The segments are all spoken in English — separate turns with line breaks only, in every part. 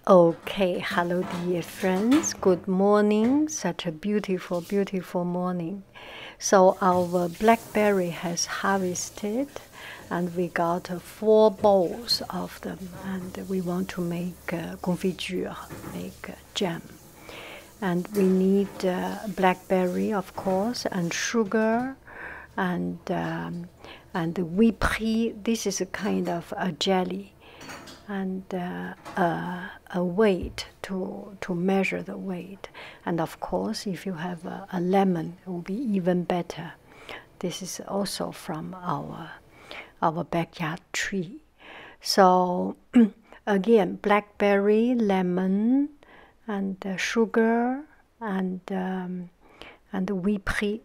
Okay, hello dear friends, good morning, such a beautiful, beautiful morning. So our blackberry has harvested and we got 4 bowls of them and we want to make confiture, make jam. And we need blackberry, of course, and sugar and whippy. This is a kind of a jelly and a weight to measure the weight. And of course, if you have a lemon, it will be even better. This is also from our backyard tree. So again, blackberry, lemon, and sugar, and whippy.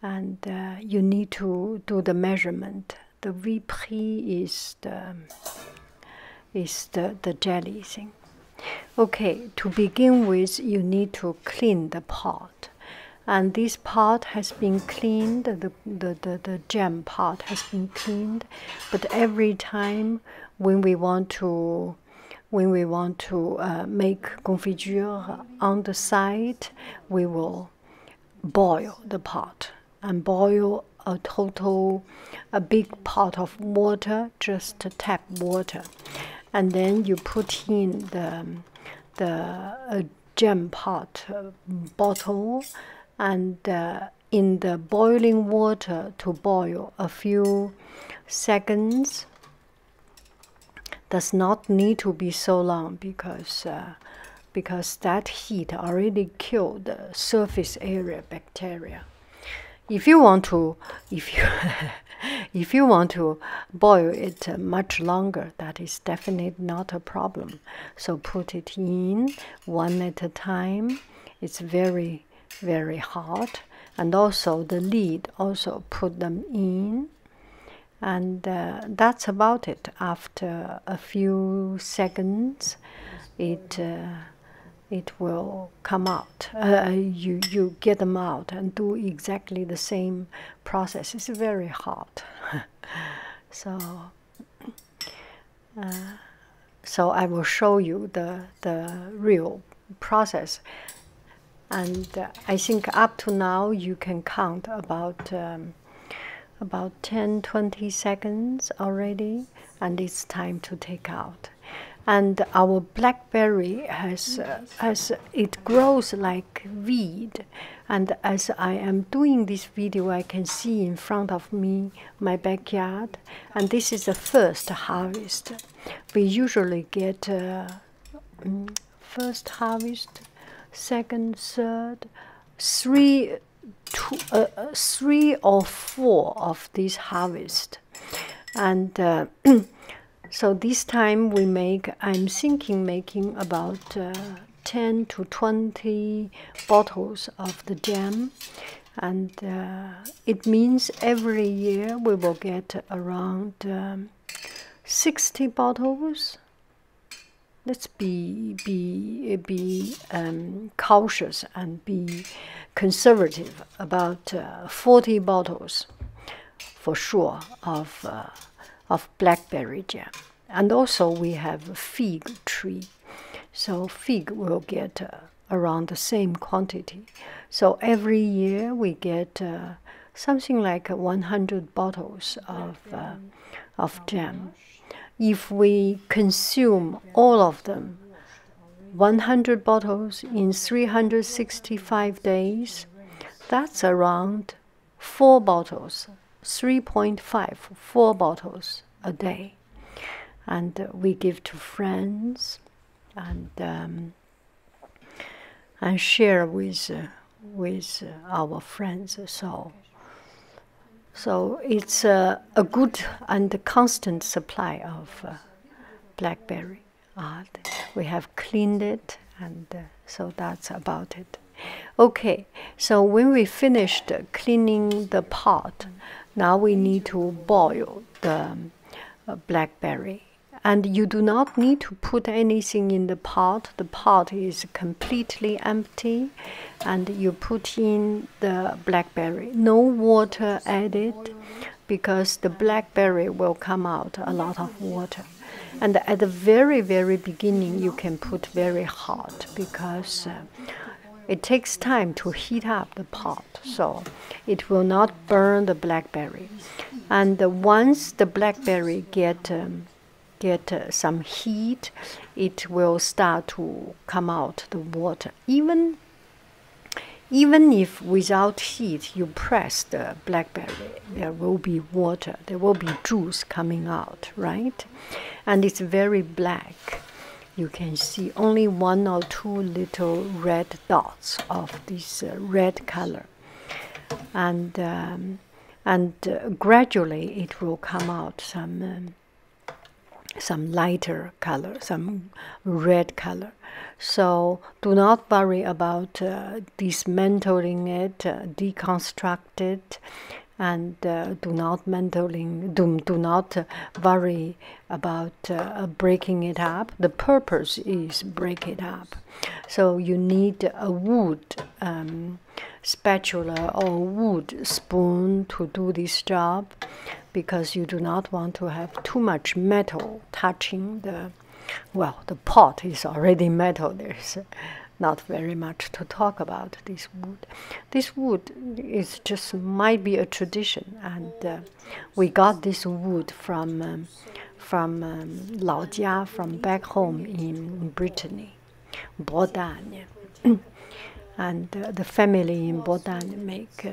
And you need to do the measurement. The whippy is the jelly thing. Okay, to begin with, you need to clean the pot. And this pot has been cleaned, the jam pot has been cleaned, but every time when we want to make confiture on the side, we will boil the pot and boil a big pot of water, just tap water, and then you put in the jam pot bottle and in the boiling water to boil a few seconds. Does not need to be so long because that heat already killed the surface area bacteria. If you want to boil it much longer, that is definitely not a problem. So put it in one at a time. It's very, very hot, and also the lid also put them in. And that's about it. After a few seconds, it will come out. You get them out and do exactly the same process. It's very hot. So I will show you the real process. And I think up to now you can count about 10-20 seconds already, and it's time to take out. And our blackberry it grows like weed, and as I am doing this video, I can see in front of me my backyard, and this is the first harvest. We usually get first harvest, second, third, three or four of these harvest, and so this time I'm thinking making about 10 to 20 bottles of the jam, and it means every year we will get around 60 bottles. Let's be cautious and be conservative, about 40 bottles for sure of blackberry jam. And also we have a fig tree, so fig will get around the same quantity. So every year we get something like 100 bottles of jam. If we consume all of them, 100 bottles in 365 days, that's around 4 bottles, 3.5, 4 bottles a day. And we give to friends and share with our friends. So it's a good and constant supply of blackberry. We have cleaned it, and so that's about it. Okay, so when we finished cleaning the pot, now we need to boil the blackberry. And you do not need to put anything in the pot. The pot is completely empty, and you put in the blackberry. No water added, because the blackberry will come out a lot of water. And at the very, very beginning, you can put very hot because it takes time to heat up the pot, so it will not burn the blackberry. And once the blackberry get some heat, it will start to come out the water. Even if without heat you press the blackberry, there will be water, there will be juice coming out, right? And it's very black. You can see only 1 or 2 little red dots of this red color. And gradually it will come out some lighter color, some red color. So do not worry about dismantling it, deconstruct it, and do not worry about breaking it up. The purpose is break it up. So you need a wood spatula or wood spoon to do this job, because you do not want to have too much metal touching the, well, the pot is already metal. There's not very much to talk about this wood. This wood is just might be a tradition, and we got this wood from 老家, from back home in Brittany, Bretagne. And the family in Bretagne make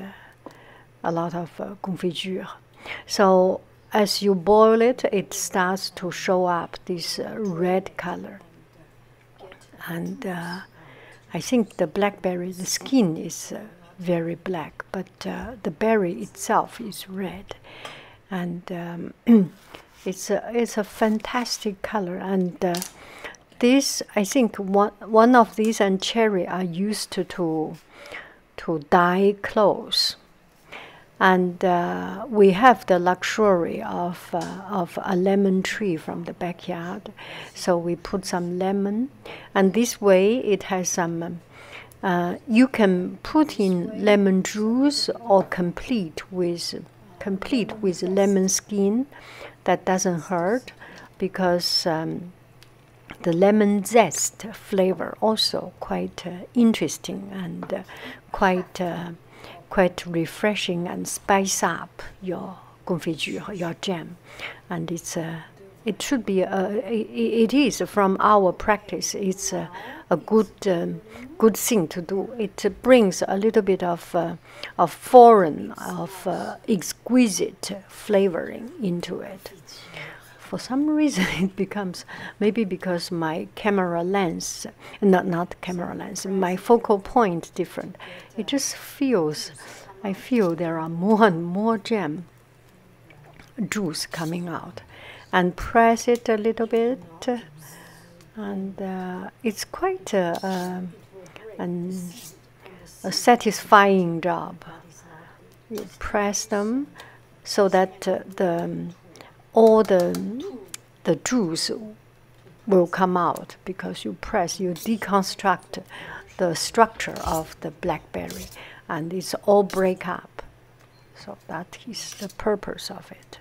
a lot of confiture. So as you boil it, it starts to show up this red color. And I think the blackberry, the skin is very black, but the berry itself is red. And it's a fantastic color. And this, I think, one of these and cherry are used to dye clothes. And we have the luxury of a lemon tree from the backyard, so we put some lemon, and this way it has some. You can put in lemon juice or complete with lemon skin. That doesn't hurt, because the lemon zest flavor also quite interesting and quite refreshing, and spice up your confiture, your jam. And it should be it is, from our practice, it's a good thing to do. It brings a little bit of foreign, exquisite flavoring into it. For some reason, it becomes, maybe because my camera lens, not camera lens, my focal point different. It just feels, I feel there are more and more jam juice coming out. And press it a little bit, and it's quite a satisfying job. You press them so that all the juice will come out, because you press, you deconstruct the structure of the blackberry, and it's all break up. So that is the purpose of it.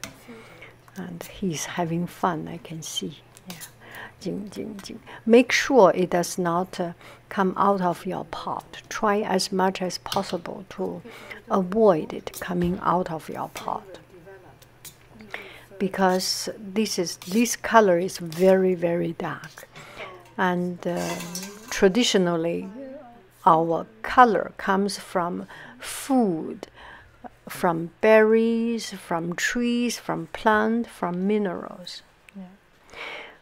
And he's having fun, I can see. Yeah. Jing, jing, jing. Make sure it does not come out of your pot. Try as much as possible to avoid it coming out of your pot, because this color is very, very dark, and traditionally our color comes from food, from berries, from trees, from plants, from minerals. Yeah.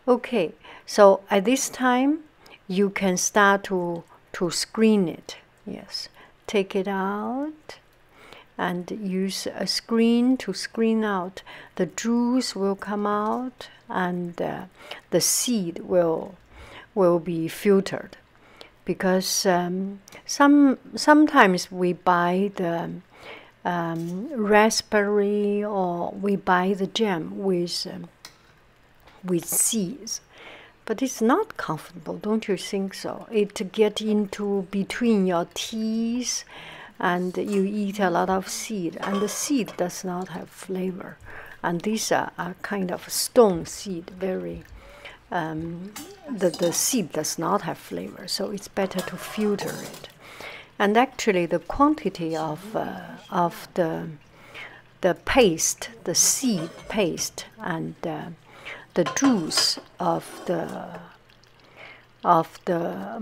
Okay, so at this time you can start to screen it. Yes, take it out and use a screen to screen out. The juice will come out, and the seed will be filtered, because sometimes we buy the raspberry, or we buy the jam with seeds, but it's not comfortable, don't you think so? It gets into between your teeth, and you eat a lot of seed, and the seed does not have flavor, and these are kind of stone seed, very. The seed does not have flavor, so it's better to filter it. And actually, the quantity of the paste, the seed paste, and the juice of the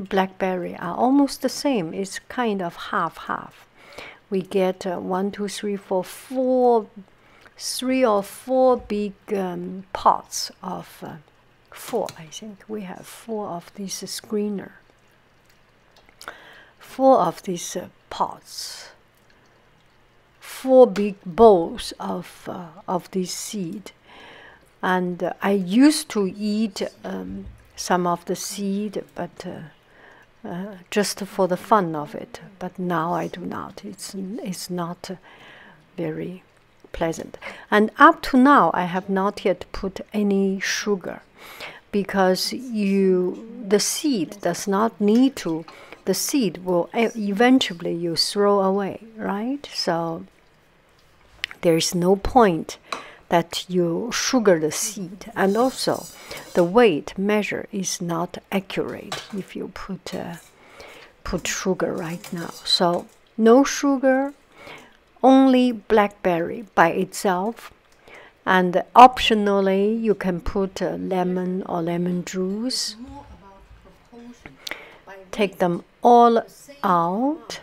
blackberry are almost the same. It's kind of half-half. We get 1, 2, 3, 4, 3 or 4 big pots of 4. I think we have 4 of these screener. 4 of these pots. 4 big bowls of this seed, and I used to eat some of the seed, but just for the fun of it. But now I do not. It's not very pleasant. And up to now, I have not yet put any sugar, because the seed does not need to. The seed will eventually you throw away, right? So there is no point that you sugar the seed, and also the weight measure is not accurate if you put sugar right now. So no sugar, only blackberry by itself, and optionally you can put lemon or lemon juice. Take them all out,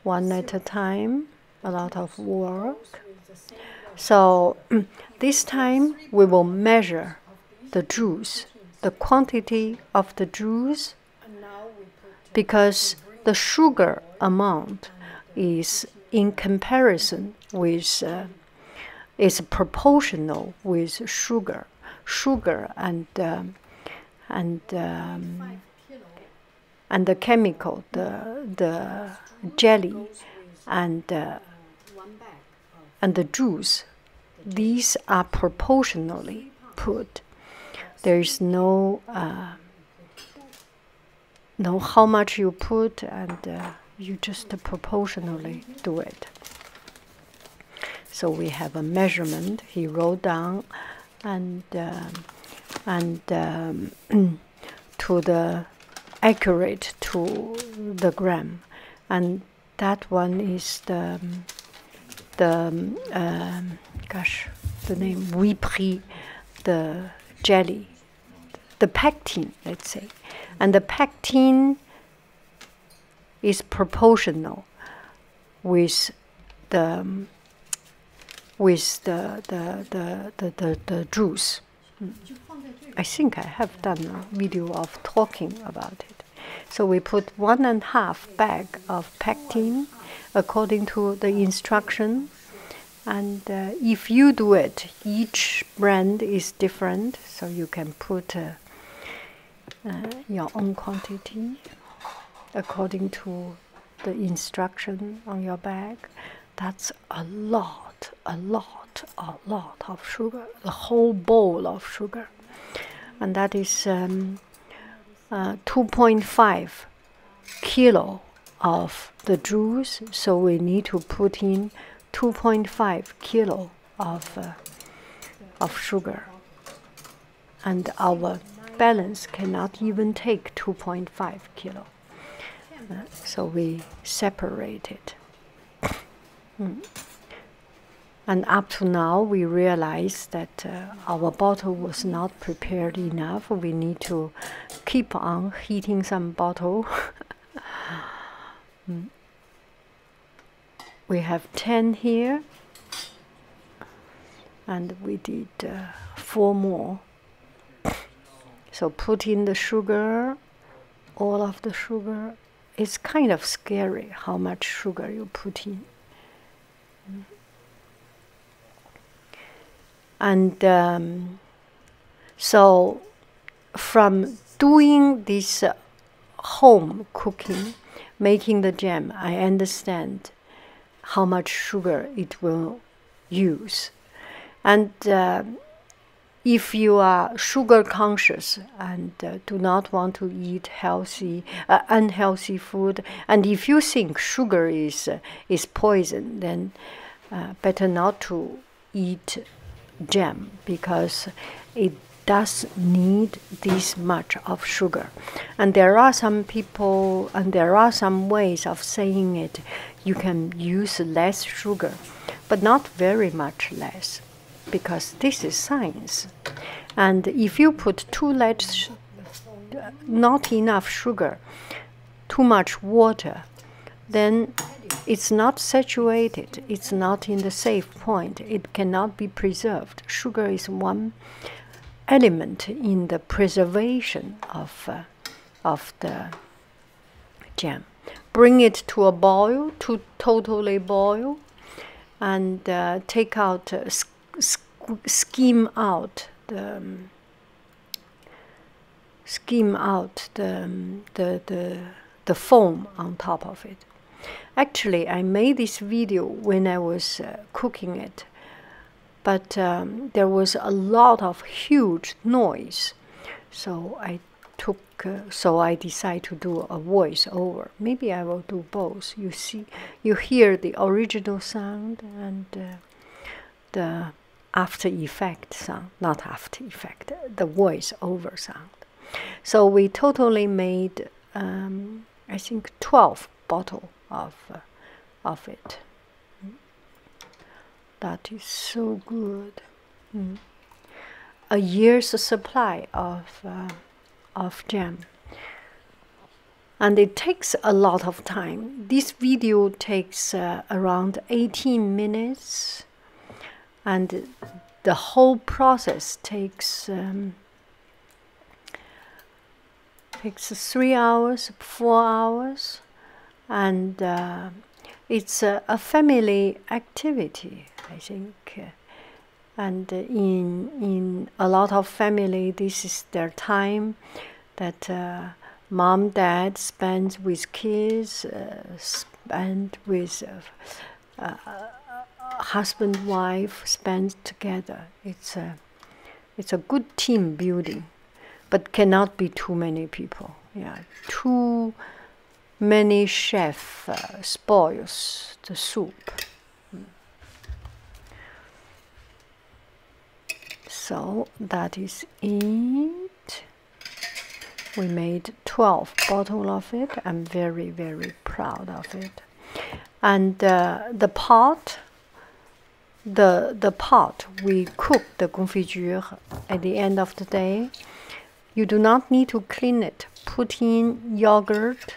one at a time. A lot of work. So this time we will measure the juice, the quantity of the juice, because the sugar amount is in comparison with, is proportional with sugar. Sugar and the chemical, the jelly, and the juice, these are proportionally put. There is no how much you put, and you just proportionally do it. So we have a measurement. He wrote down, and to the accurate to the gram, and that one is the name Wipri, the jelly, the pectin, let's say, and the pectin is proportional with the juice. I think I have done a video of talking about it. So we put 1.5 bag of pectin according to the instruction. And if you do it, each brand is different, so you can put your own quantity according to the instruction on your bag. That's a lot of sugar, the whole bowl of sugar. And that is 2.5 kilo of the juice, so we need to put in 2.5 kilo of sugar. And our balance cannot even take 2.5 kilo. So we separate it. And up to now, we realized that our bottle was not prepared enough. We need to keep on heating some bottle. We have 10 here, and we did 4 more. So put in the sugar, all of the sugar. It's kind of scary how much sugar you put in. And so from doing this home cooking, making the jam, I understand how much sugar it will use. And if you are sugar conscious and do not want to eat unhealthy food, and if you think sugar is poison, then better not to eat jam because it does need this much of sugar. And there are some people, and there are some ways of saying it. You can use less sugar, but not very much less, because this is science. And if you put too less, not enough sugar, too much water, then it's not saturated, it's not in the safe point, it cannot be preserved. Sugar is one element in the preservation of the jam. Bring it to a boil, to totally boil, and take out, skim out the foam on top of it. Actually, I made this video when I was cooking it, but there was a lot of huge noise, so I decided to do a voice-over. Maybe I will do both. You see, you hear the original sound and the after effect sound, not after effect, the voice-over sound. So we totally made, I think, 12 bottles of it. That is so good. A year's supply of jam. And it takes a lot of time. This video takes around 18 minutes, and the whole process takes 3 hours, 4 hours, and it's a family activity, I think. And in a lot of family, this is their time that mom, dad spends with kids, spend with husband, wife, spend together. It's a good team building, but cannot be too many people. Yeah, too many chef spoils the soup. So that is it. We made 12 bottles of it. I'm very, very proud of it. And the pot we cook the confiture at the end of the day. You do not need to clean it. Put in yogurt,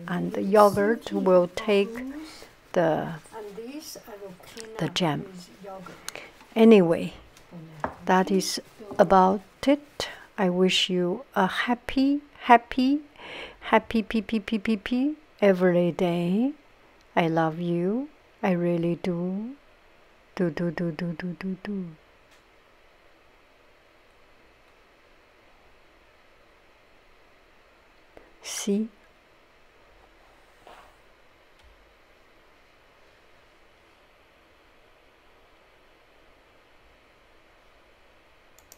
and the yogurt will take the jam. Anyway, that is about it. I wish you a happy PPPPP every day. I love you. I really do. Do. See?